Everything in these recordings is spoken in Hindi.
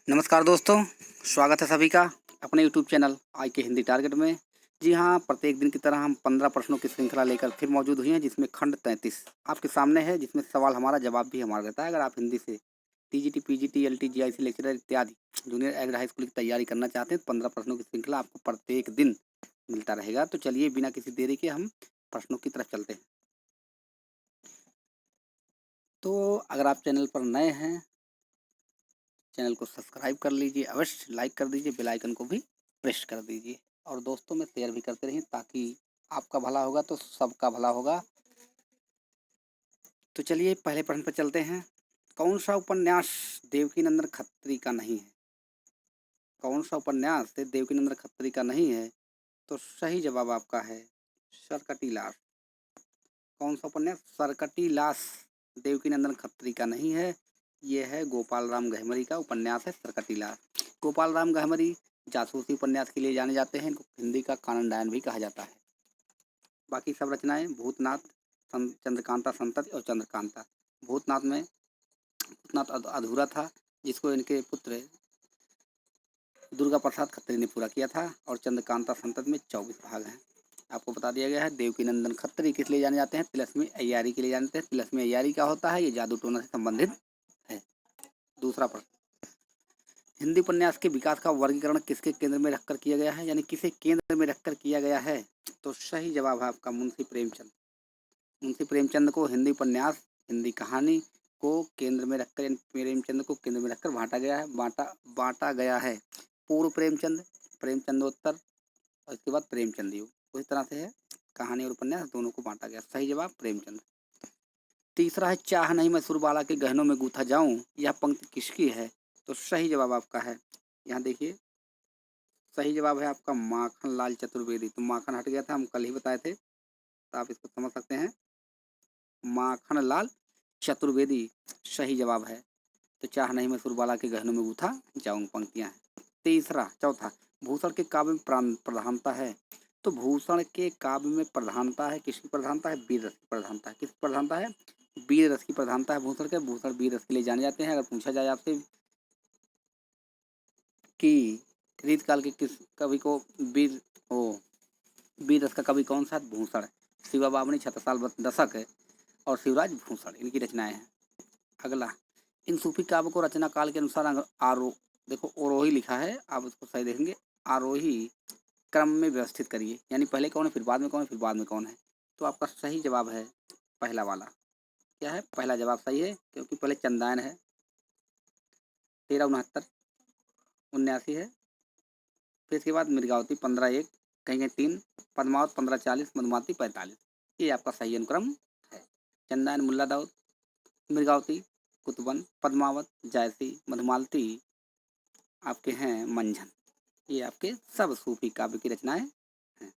नमस्कार दोस्तों, स्वागत है सभी का अपने यूट्यूब चैनल आई के हिंदी टारगेट में। जी हाँ, प्रत्येक दिन की तरह हम 15 प्रश्नों की श्रृंखला लेकर फिर मौजूद हुए हैं, जिसमें खंड 33 आपके सामने है, जिसमें सवाल हमारा जवाब भी हमारा रहता है। अगर आप हिंदी से TGT, PGT, LT, GIC lecturer इत्यादि जूनियर एग्ड हाई स्कूल की तैयारी करना चाहते हैं तो 15 प्रश्नों की श्रृंखला आपको प्रत्येक दिन मिलता रहेगा। तो चलिए बिना किसी देरी के हम प्रश्नों की तरफ चलते हैं। तो अगर आप चैनल पर नए हैं, चैनल को सब्सक्राइब कर लीजिए, अवश्य लाइक कर दीजिए, बेल आइकन को भी प्रेस कर दीजिए और दोस्तों में शेयर भी करते रहिए, ताकि आपका भला होगा तो सबका भला होगा। तो चलिए पहले प्रश्न पर चलते हैं। कौन सा उपन्यास देवकीनंदन खत्री का नहीं है? कौन सा उपन्यास देवकीनंदन खत्री का नहीं है? तो सही जवाब आपका है सरकटी लाश। कौन सा उपन्यास सरकटी लाश देवकीनंदन खत्री का नहीं है? ये है गोपाल राम गहमरी का उपन्यास है सरकटी लाश। गोपाल राम गहमरी जासूसी उपन्यास के लिए जाने जाते हैं, इनको हिंदी का कानन डायन भी कहा जाता है। बाकी सब रचनाएं भूतनाथ, चंद्रकांता संतति और चंद्रकांता। भूतनाथ में भूतनाथ अधूरा था, जिसको इनके पुत्र दुर्गा प्रसाद खत्री ने पूरा किया था, और चंद्रकांता संतति में 24 भाग हैं। आपको बता दिया गया है। देवकीनंदन खत्री किस लिए जाने जाते हैं? तिलस्मी अय्यारी के लिए जानते हैं। तिलस्मी अय्यारी क्या होता है? ये जादू टोना से संबंधित है। दूसरा प्रश्न, हिंदी उपन्यास के विकास का वर्गीकरण किसके केंद्र में रखकर किया गया है, यानी किसे केंद्र में रखकर किया गया है? तो सही जवाब है आपका मुंशी प्रेमचंद। मुंशी प्रेमचंद को हिंदी उपन्यास, हिंदी कहानी को केंद्र में रखकर, प्रेमचंद को केंद्र में रखकर बांटा गया है। पूर्व प्रेमचंद, प्रेमचंदोत्तर और इसके बाद प्रेमचंद युग, उसी तरह से है। कहानी और उपन्यास दोनों को बांटा गया। सही जवाब प्रेमचंद। तीसरा है, चाह नहीं मैं सुरबाला के गहनों में गूथा जाऊं, यह पंक्ति किसकी है? तो सही जवाब आपका है, यहाँ देखिए, सही जवाब है आपका माखन लाल चतुर्वेदी। तो माखन हट गया था, हम कल ही बताए थे, तो आप इसको समझ सकते हैं। माखन लाल चतुर्वेदी सही जवाब है। तो चाह नहीं मैं सुरबाला के गहनों में गूथा जाऊं पंक्तियां हैं। चौथा, भूषण के काव्य में प्रधानता है। तो भूषण के काव्य में प्रधानता है, किसकी प्रधानता है? वीर रस की प्रधानता है। किसकी प्रधानता है? वीर रस की प्रधानता है भूषण के। भूषण वीर रस के लिए जाने जाते हैं। अगर पूछा जाए आपसे कि रीत काल के किस कवि को वीर ओ वीर रस का कवि कौन सा? भूषण। शिवा बामणी, छत्रसाल दशक है और शिवराज भूषण, इनकी रचनाएं हैं। अगला, इन सूफी काव्य को रचना काल के अनुसार देखो आरोही लिखा है, आप उसको सही देखेंगे। आरोही क्रम में व्यवस्थित करिए, यानी पहले कौन है, फिर बाद में कौन है, फिर बाद में कौन है। तो आपका सही जवाब है पहला वाला। क्या है? पहला जवाब सही है, क्योंकि पहले चंदायन है 1369 79 है। फिर इसके बाद मृगावती 15-1, कहीं 3, पद्मावत 1540, मधुमाती 45। ये आपका सही अनुक्रम है। चंदायन मुल्ला दाऊद, मृगावती कुतुबन, पद्मावत जायसी, मधुमालती आपके हैं मंझन। ये आपके सब सूफी काव्य की रचनाएं हैं।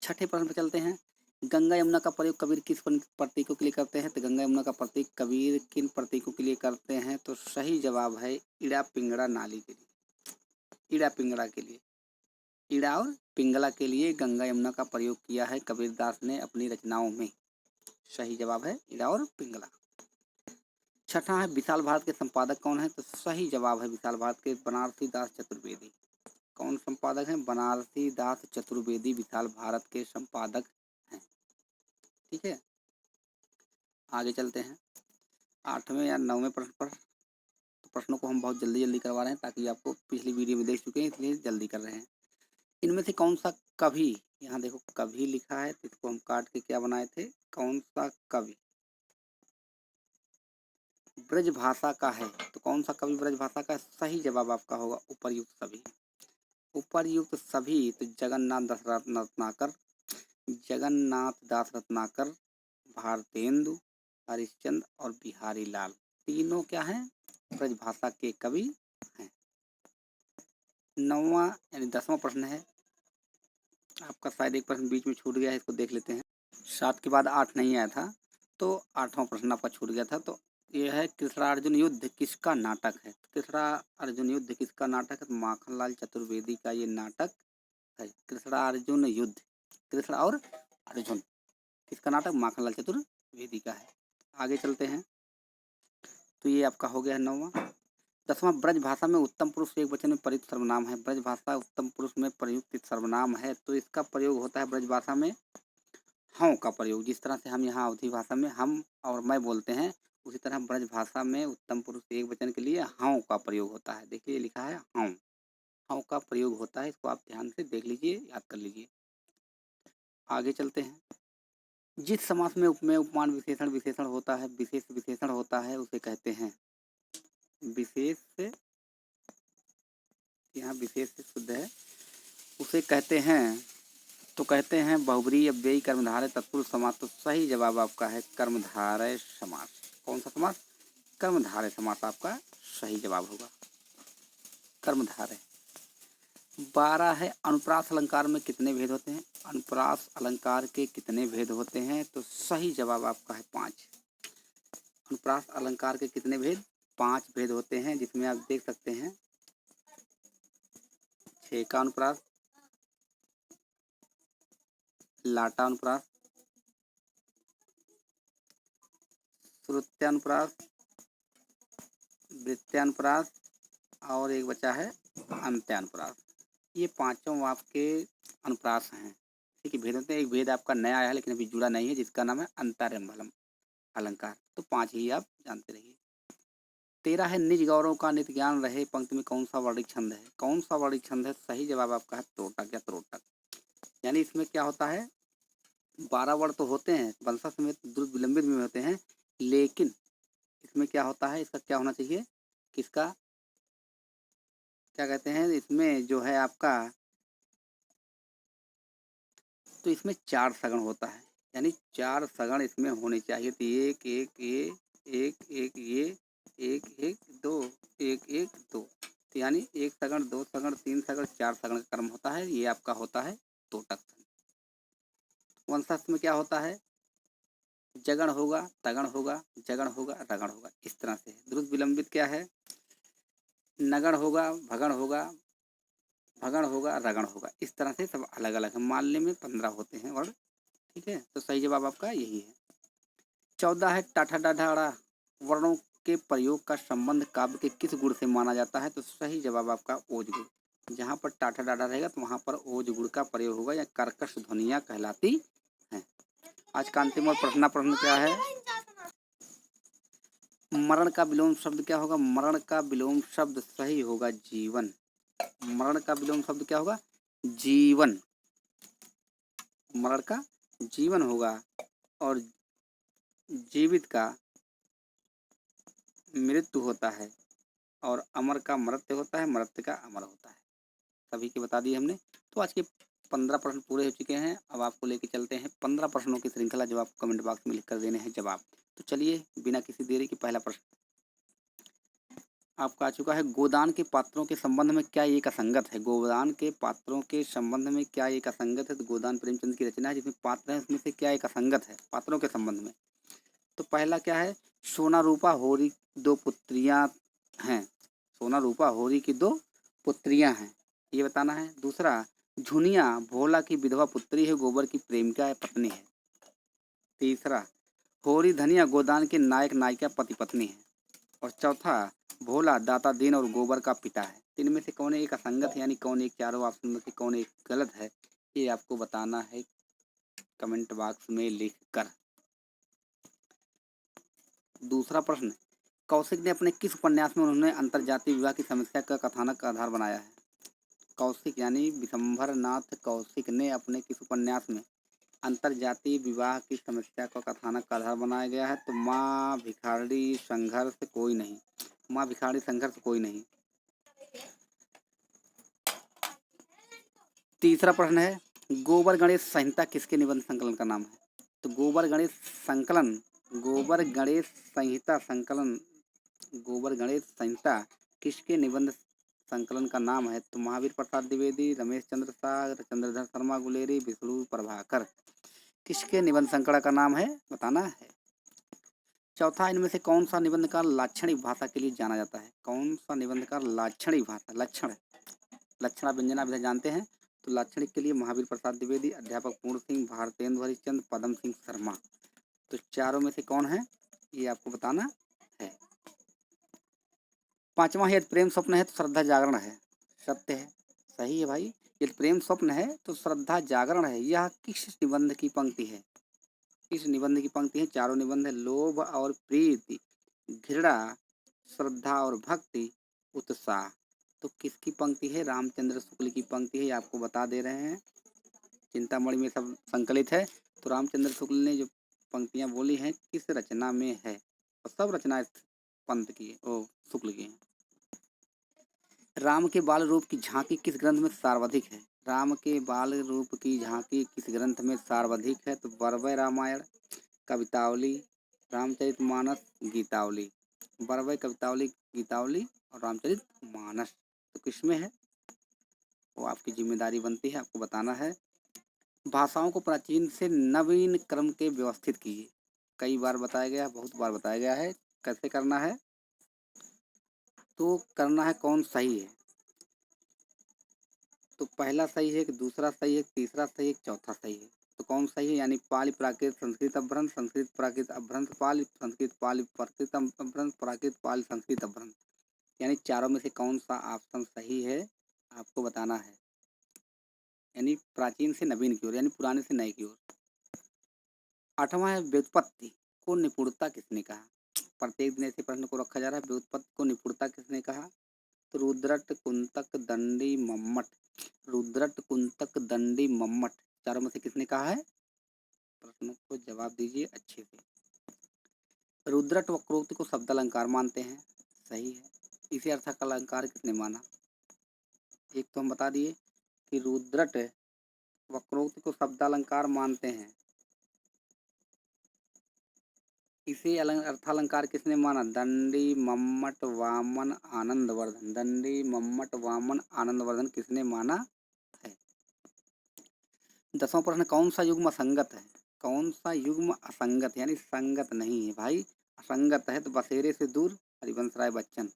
छठे प्रश्न पर चलते हैं। गंगा यमुना का प्रयोग कबीर किस प्रतीकों के लिए करते हैं? तो गंगा यमुना का प्रतीक कबीर किन प्रतीकों के लिए करते हैं? तो सही जवाब है इड़ा पिंगड़ा नाली के लिए। इड़ा पिंगड़ा के लिए, इड़ा और पिंगला के लिए गंगा यमुना का प्रयोग किया है कबीरदास ने अपनी रचनाओं में। सही जवाब है इड़ा और पिंगला। छठा है, विशाल भारत के संपादक कौन है? तो सही जवाब है विशाल भारत के बनारसी दास चतुर्वेदी। कौन संपादक हैं? बनारसी दास चतुर्वेदी विशाल भारत के संपादक हैं। ठीक है, आगे चलते हैं 8वें या 9वें प्रश्न पर। तो प्रश्नों को हम बहुत जल्दी जल्दी करवा रहे हैं, ताकि आपको पिछली वीडियो में देख चुके हैं, इसलिए जल्दी कर रहे हैं। इनमें से कौन सा कवि, यहाँ देखो कवि लिखा है, तो इसको हम काट के क्या बनाए थे? कौन सा कवि ब्रज भाषा का है? तो कौन सा कवि ब्रज भाषा का है? सही जवाब आपका होगा उपर्युक्त सभी। उपर्युक्त सभी तो जगन्नाथ दास रत्नाकर, भारतेंदु, हरिश्चंद्र और बिहारी लाल, तीनों क्या हैं? ब्रजभाषा के कवि हैं। 9वां यानी 10वां प्रश्न है आपका, शायद एक प्रश्न बीच में छूट गया है, इसको देख लेते हैं। 7 के बाद 8 नहीं आया था, तो 8वां प्रश्न आपका छूट गया था। तो ये है, कृष्णार्जुन युद्ध किसका नाटक है? कृष्णार्जुन युद्ध किसका नाटक है? माखनलाल चतुर्वेदी का ये नाटक है कृष्णार्जुन युद्ध। कृष्ण और अर्जुन, किसका नाटक? माखनलाल चतुर्वेदी का है। आगे चलते हैं। तो ये आपका हो गया है 9वां। 10वां ब्रज भाषा में उत्तम पुरुष एक वचन में प्रयुक्त सर्वनाम है। ब्रज भाषा उत्तम पुरुष में प्रयुक्त सर्वनाम है, तो इसका प्रयोग होता है ब्रज भाषा में हूँ का प्रयोग। जिस तरह से हम यहाँ अवधी भाषा में हम और मैं बोलते हैं, उसी तरह ब्रज भाषा में उत्तम पुरुष एक वचन के लिए हूँ का प्रयोग होता है। देखिए लिखा है हूँ, हूँ का प्रयोग होता है। इसको आप ध्यान से देख लीजिए, याद कर लीजिए। आगे चलते हैं। जिस समास में उपमेय उपमान विशेषण विशेषण होता है, विशेष विशेषण होता है, उसे कहते हैं विशेष। यहाँ विशेष से शुद्ध है, उसे कहते हैं, तो कहते हैं बहुब्रीहि अव्ययी कर्मधारय तत्पुरुष समास। तो सही जवाब आपका है कर्मधारय समास। कौन सा समास? कर्मधारय समास आपका सही जवाब होगा, कर्मधारय। 12 है अनुप्रास अलंकार में कितने भेद होते हैं? अनुप्रास अलंकार के कितने भेद होते हैं? तो सही जवाब आपका है 5। अनुप्रास अलंकार के कितने भेद? 5 भेद होते हैं, जिसमें आप देख सकते हैं 6 का अनुप्रास, लाटा अनुप्रास, श्रुत्यानुप्रास, वृत्यानुप्रास और एक बचा है अंत्यानुप्रास। ये पांचों आपके अनुप्रास हैं। ठीक है, भेद होते हैं। एक भेद आपका नया आया है लेकिन अभी जुड़ा नहीं है, जिसका नाम है अंतरम्भलम अलंकार। तो 5 ही आप जानते रहिए। 13 है निज गौरव का नित्य ज्ञान रहे। पंक्ति में कौन सा वर्णिक छंद है? कौन सा वर्णिक छंद है? सही जवाब आपका है त्रोटक या त्रोटक। यानी इसमें क्या होता है, 12 वर्ण तो होते हैं, वंशा समेत द्रुत विलंबित में होते हैं, लेकिन इसमें क्या होता है, इसका क्या होना चाहिए, किसका क्या कहते हैं, इसमें जो है आपका, तो इसमें 4 सगण होता है। यानी 4 सगण इसमें होने चाहिए। तो एक एक ये, एक एक ये, एक एक दो, एक एक दो। तो यानी 1 सगण, 2 सगण, 3 सगण, 4 सगण का क्रम होता है। ये आपका होता है तोटक। वंशस्थ में क्या होता है, जगण होगा, तगण होगा, जगण होगा, रगण होगा, इस तरह से। द्रुत विलंबित क्या है, नगण होगा, भगण होगा, भगण होगा, रगण होगा, इस तरह से सब अलग अलग है। माल्य में 15 होते हैं वर्ण। ठीक है, तो सही जवाब आपका यही है। 14 है टाठा डाढ़ा अड़ा वर्णों के प्रयोग का संबंध काव्य के किस गुण से माना जाता है? तो सही जवाब आपका ओज गुण। जहाँ पर टाठा डाढ़ा रहेगा तो वहाँ पर ओज गुण का प्रयोग होगा, या कर्कश ध्वनियाँ कहलाती हैं। आज का अंतिम और प्रश्न क्या है, मरण का विलोम शब्द क्या होगा? मरण का विलोम शब्द सही होगा जीवन। मरण का विलोम शब्द क्या होगा? जीवन। मरण का जीवन होगा, और जीवित का मृत्यु होता है, और अमर का मर्त्य होता है, मर्त्य का अमर होता है। सभी के बता दिए हमने। तो आज के 15 प्रश्न पूरे हो चुके हैं। अब आपको लेके चलते हैं 15 प्रश्नों की श्रृंखला, जो आपको कमेंट बॉक्स में लिख कर देने हैं जवाब। तो चलिए बिना किसी देरी के पहला प्रश्न आपका आ चुका है। गोदान के पात्रों के संबंध में क्या एक असंगत है? गोदान के पात्रों के संबंध में क्या एक असंगत है? तो गोदान प्रेमचंद की रचना है, जिसमें पात्र है, उसमें से क्या एक असंगत है पात्रों के संबंध में? तो पहला क्या है, सोना रूपा होरी 2 पुत्रियां हैं। सोना रूपा होरी की 2 पुत्रियां हैं, ये बताना है। दूसरा, झुनिया भोला की विधवा पुत्री है, गोबर की प्रेमिका है, पत्नी है। तीसरा, होरी धनिया गोदान के नायक नायिका पति पत्नी है। और चौथा, भोला दाता दीन और गोबर का पिता है। इनमें से कौन एक असंगत है, यानी कौन एक, चारों ऑप्शन में से कौन एक गलत है, ये आपको बताना है कमेंट बॉक्स में लिखकर। दूसरा प्रश्न, कौशिक ने अपने किस उपन्यास में उन्होंने अंतरजातीय विवाह की समस्या का कथानक का आधार बनाया है? कौशिक यानी विशंभर नाथ कौशिक ने अपने किस उपन्यास में अंतरजातीय विवाह की समस्या को कथानक का आधार बनाया गया है? तो माँ भिखारी संघर्ष कोई नहीं। माँ भिखारी संघर्ष कोई नहीं। तीसरा प्रश्न है, गोबर गणेश संहिता किसके निबंध संकलन का नाम है? तो गोबर गणेश संकलन, गोबर गणेश संहिता संकलन, गोबर गणेश संहिता किसके निबंध संकलन का नाम है? तो महावीर प्रसाद द्विवेदी, रमेश चंद्र शाह, चंद्रधर शर्मा गुलेरी, विष्णु प्रभाकर, किसके निबंध संकलन का नाम है, बताना है। चौथा, इनमें से कौन सा निबंधकार लाक्षणिक भाषा के लिए जाना जाता है? कौन सा निबंधकार लाक्षणिक भाषा, लक्षण, लक्षणा व्यंजना विधा जानते हैं, तो लाक्षणिक के लिए महावीर प्रसाद द्विवेदी, अध्यापक पूर्ण सिंह, भारतेंदु हरिश्चंद्र, पदम सिंह शर्मा। तो चारों में से कौन है, ये आपको बताना है। 5वां है, यदि प्रेम स्वप्न है तो श्रद्धा जागरण है। सत्य है, सही है भाई। यदि प्रेम स्वप्न है तो श्रद्धा जागरण है। यह किस निबंध की पंक्ति है? इस निबंध की पंक्ति है, चारों निबंध है। लोभ और प्रीति, घृणा, श्रद्धा और भक्ति, उत्साह। तो किसकी पंक्ति है? रामचंद्र शुक्ल की पंक्ति है, ये आपको बता दे रहे हैं। चिंतामणि में सब संकलित है। तो रामचंद्र शुक्ल ने जो पंक्तियां बोली हैं किस रचना में है? और सब रचना पंत की है, ओ शुक्ल की है। राम के बाल रूप की झांकी किस ग्रंथ में सर्वाधिक है? राम के बाल रूप की झांकी किस ग्रंथ में सर्वाधिक है? तो बरवय रामायण, कवितावली, रामचरितमानस, गीतावली। बरवय, कवितावली, गीतावली और रामचरितमानस। तो किसमें है? वो आपकी जिम्मेदारी बनती है, आपको बताना है। भाषाओं को प्राचीन से नवीन क्रम के व्यवस्थित कीजिए। कई बार बताया गया, बहुत बार बताया गया है। कैसे करना है? तो करना है कौन सही है? तो पहला सही है कि दूसरा सही है, तीसरा सही है, चौथा सही है? तो कौन सही है? यानी पाली प्राकृत संस्कृत अभ्रंश, संस्कृत प्राकृत अभ्रंश पाली, संस्कृत पाली प्राकृत अभ्रंश, प्राकृत पाली संस्कृत अभ्रंश। यानी चारों में से कौन सा ऑप्शन सही है आपको बताना है। यानी प्राचीन से नवीन की ओर, यानी पुराने से नए की ओर। 8वां है, व्युत्पत्ति को निपुणता किसने कहा? प्रत्येक दिन ऐसे प्रश्न को रखा जा रहा है। व्युत्पत्ति को निपुणता किसने कहा? तो रुद्रट, कुंतक, दंडी, मम्मट। रुद्रट, कुंतक, दंडी, मम्मट, चारों में से किसने कहा है? प्रश्नों को जवाब दीजिए अच्छे से। रुद्रट वक्रोक्ति को शब्द अलंकार मानते हैं, सही है। इसे अर्थक अलंकार किसने माना? एक तो हम बता दिए कि रुद्रट वक्रोक्ति को शब्द अलंकार मानते हैं। इसे अर्थालंकार किसने माना? दंडी, मम्मट, वामन, आनंदवर्धन। दंडी, मम्मट, वामन, आनंदवर्धन किसने माना है? 10वां प्रश्न, कौन सा युग्म असंगत है? कौन सा युग्म असंगत यानी संगत नहीं है भाई? असंगत है तो बसेरे से दूर, हरिवंश राय बच्चन।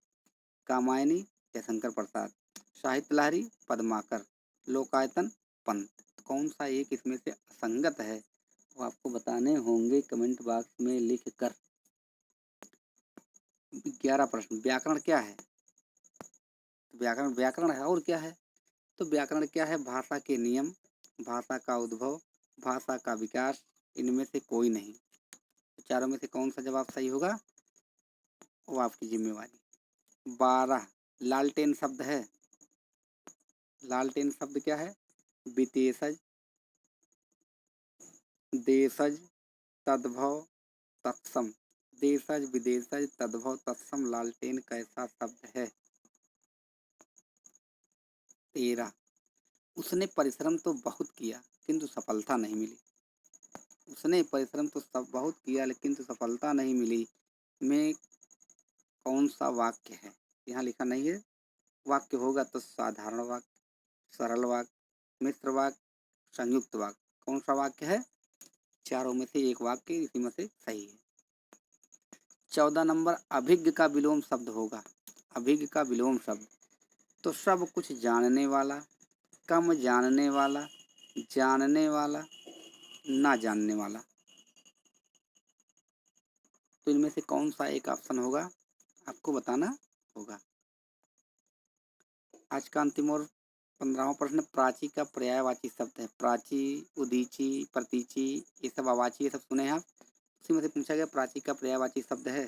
कामायनी, जयशंकर प्रसाद। साहित्य लहरी, पद्माकर। लोकायतन, पंत। तो कौन सा एक इसमें से असंगत है वो आपको बताने होंगे कमेंट बॉक्स में लिख कर। 11 प्रश्न, व्याकरण क्या है? व्याकरण, व्याकरण है और क्या है? तो व्याकरण क्या है? भाषा के नियम, भाषा का उद्भव, भाषा का विकास, इनमें से कोई नहीं। तो चारों में से कौन सा जवाब सही होगा वो आपकी जिम्मेवारी। 12, लालटेन शब्द है। लालटेन शब्द क्या है? विदेशज, देशज, तद्भव, तत्सम। देशज, विदेशज, तद्भव, तत्सम, लालटेन कैसा शब्द है? 13, उसने परिश्रम तो बहुत किया किंतु सफलता नहीं मिली। उसने परिश्रम तो सब बहुत किया लेकिन तो सफलता नहीं मिली में कौन सा वाक्य है? यहाँ लिखा नहीं है। वाक्य होगा तो साधारण वाक्य, सरल वाक्य, मिश्र वाक्य, संयुक्त वाक्य। कौन सा वाक्य है? चारों में से एक वाक्य इसी में से सही है। 14 नंबर, अभिज्ञ का विलोम शब्द होगा। अभिज्ञ का विलोम शब्द तो सब कुछ जानने वाला, कम जानने वाला, जानने वाला, ना जानने वाला। तो इनमें से कौन सा एक ऑप्शन होगा आपको बताना होगा। आज का अंतिम और 15वां प्रश्न, प्राची का पर्यायवाची शब्द है। प्राची, उदीची, प्रतीची, ये सब अवाची, ये सब सुने हैं आप। इसी में से पूछा गया प्राची का पर्यायवाची शब्द है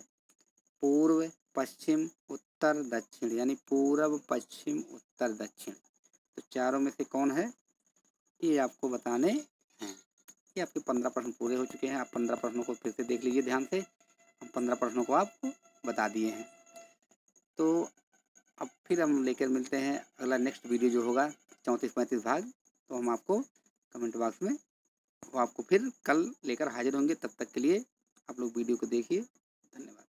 पूर्व, पश्चिम, उत्तर, दक्षिण। यानी पूर्व, पश्चिम, उत्तर, दक्षिण। तो चारों में से कौन है ये आपको बताने हैं। ये आपके 15 प्रश्न पूरे हो चुके हैं। आप 15 प्रश्नों को फिर से देख लीजिए ध्यान से। हम 15 प्रश्नों को आपको बता दिए हैं। तो अब फिर हम लेकर मिलते हैं अगला नेक्स्ट वीडियो जो होगा 34-35 भाग। तो हम आपको कमेंट बॉक्स में वो आपको फिर कल लेकर हाजिर होंगे। तब तक के लिए आप लोग वीडियो को देखिए। धन्यवाद।